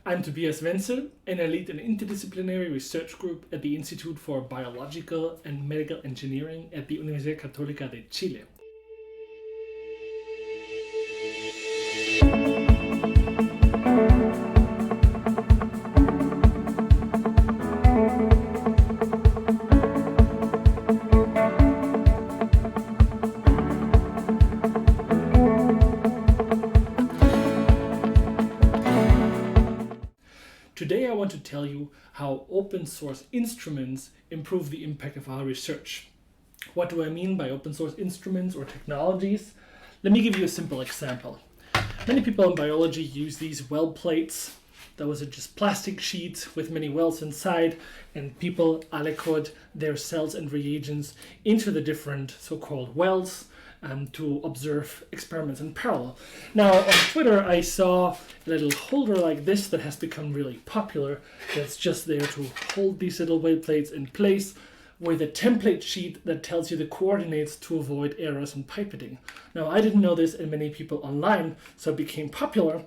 I'm Tobias Wenzel, and I lead an interdisciplinary research group at the Institute for Biological and Medical Engineering at the Universidad Católica de Chile. Today I want to tell you how open source instruments improve the impact of our research. What do I mean by open source instruments or technologies? Let me give you a simple example. Many people in biology use these well plates. Those are just plastic sheets with many wells inside, and people aliquot their cells and reagents into the different so-called wells to observe experiments in parallel. Now on Twitter I saw a little holder like this that has become really popular. That's just there to hold these little well plates in place with a template sheet that tells you the coordinates to avoid errors in pipetting. Now I didn't know this, and many people online, so it became popular.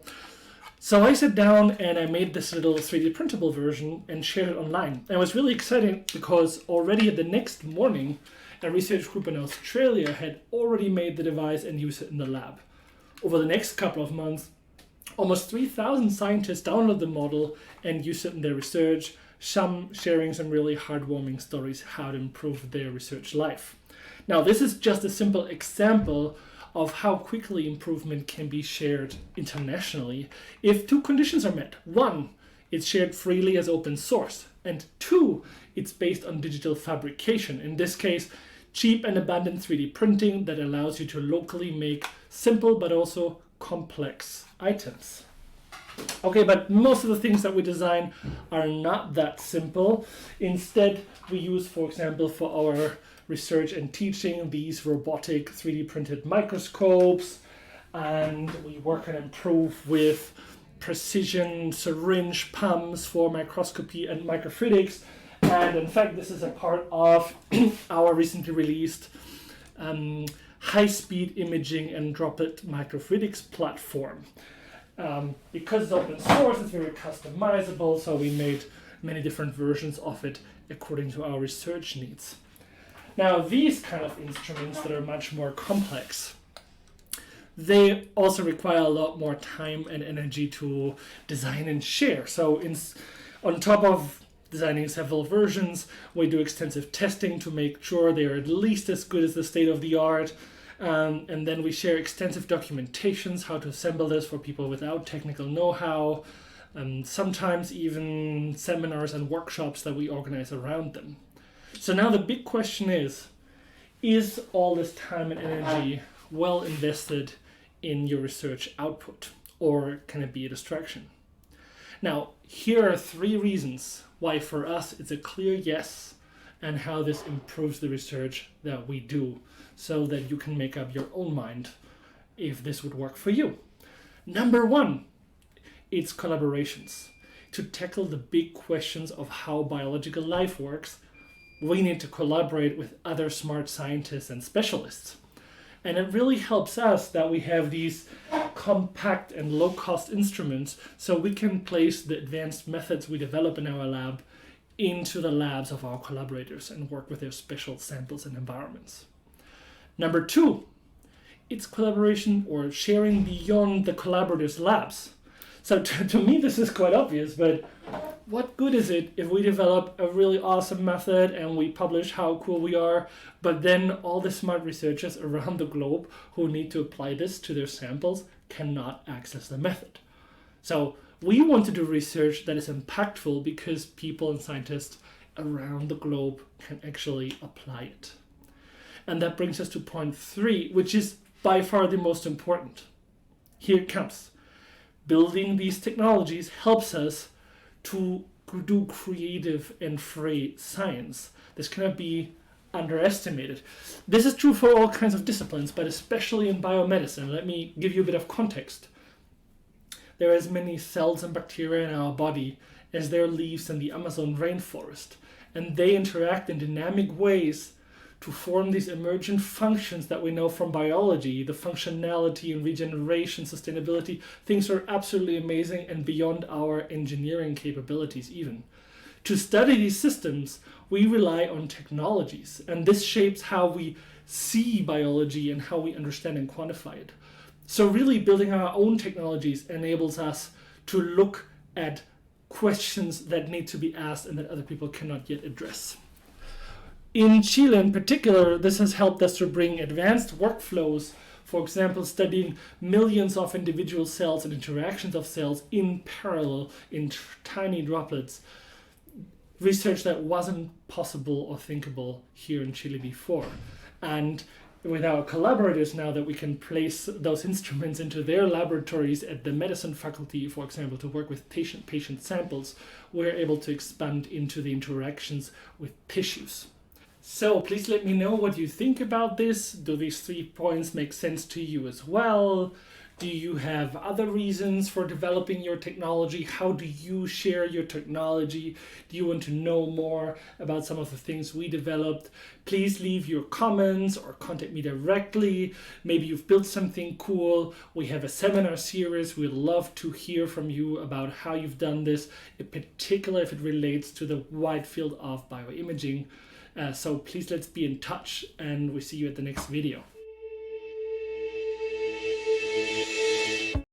So I sat down and I made this little 3D printable version and shared it online. And it was really exciting because already the next morning a research group in Australia had already made the device and used it in the lab. Over the next couple of months, almost 3,000 scientists downloaded the model and used it in their research, some sharing some really heartwarming stories how to improve their research life. Now, this is just a simple example of how quickly improvement can be shared internationally if two conditions are met. One, it's shared freely as open source, and two, it's based on digital fabrication. In this case, cheap and abundant 3D printing that allows you to locally make simple but also complex items. Okay, but most of the things that we design are not that simple. Instead, we use, for example, for our research and teaching, these robotic 3D printed microscopes, and we work and improve with precision syringe pumps for microscopy and microfluidics. And in fact, this is a part of our recently released high-speed imaging and droplet microfluidics platform. Because it's open source, it's very customizable, so we made many different versions of it according to our research needs. Now, these kind of instruments that are much more complex, they also require a lot more time and energy to design and share. So on top of designing several versions, we do extensive testing to make sure they are at least as good as the state of the art. And then we share extensive documentations, how to assemble this for people without technical know-how, and sometimes even seminars and workshops that we organize around them. So now the big question is all this time and energy well invested in your research output, or can it be a distraction? Now, here are 3 reasons why for us it's a clear yes, and how this improves the research that we do, so that you can make up your own mind if this would work for you. Number 1, it's collaborations. To tackle the big questions of how biological life works, we need to collaborate with other smart scientists and specialists. And it really helps us that we have these compact and low-cost instruments, so we can place the advanced methods we develop in our lab into the labs of our collaborators and work with their special samples and environments. Number 2, it's collaboration or sharing beyond the collaborators' labs. So to me this is quite obvious, but what good is it if we develop a really awesome method and we publish how cool we are, but then all the smart researchers around the globe who need to apply this to their samples cannot access the method? So we want to do research that is impactful because people and scientists around the globe can actually apply it. And that brings us to point 3, which is by far the most important. Here it comes. Building these technologies helps us to do creative and free science. This cannot be underestimated. This is true for all kinds of disciplines, but especially in biomedicine. Let me give you a bit of context. There are as many cells and bacteria in our body as there are leaves in the Amazon rainforest, and they interact in dynamic ways to form these emergent functions that we know from biology, the functionality and regeneration, sustainability. Things are absolutely amazing and beyond our engineering capabilities even. To study these systems, we rely on technologies, and this shapes how we see biology and how we understand and quantify it. So really building our own technologies enables us to look at questions that need to be asked and that other people cannot yet address. In Chile in particular, this has helped us to bring advanced workflows, for example, studying millions of individual cells and interactions of cells in parallel in tiny droplets. Research that wasn't possible or thinkable here in Chile before. And with our collaborators now that we can place those instruments into their laboratories at the medicine faculty, for example, to work with patient samples, we're able to expand into the interactions with tissues. So please let me know what you think about this. Do these 3 points make sense to you as well? Do you have other reasons for developing your technology? How do you share your technology? Do you want to know more about some of the things we developed? Please leave your comments or contact me directly. Maybe you've built something cool. We have a seminar series. We'd love to hear from you about how you've done this, in particular if it relates to the wide field of bioimaging. So please let's be in touch, and we see you at the next video.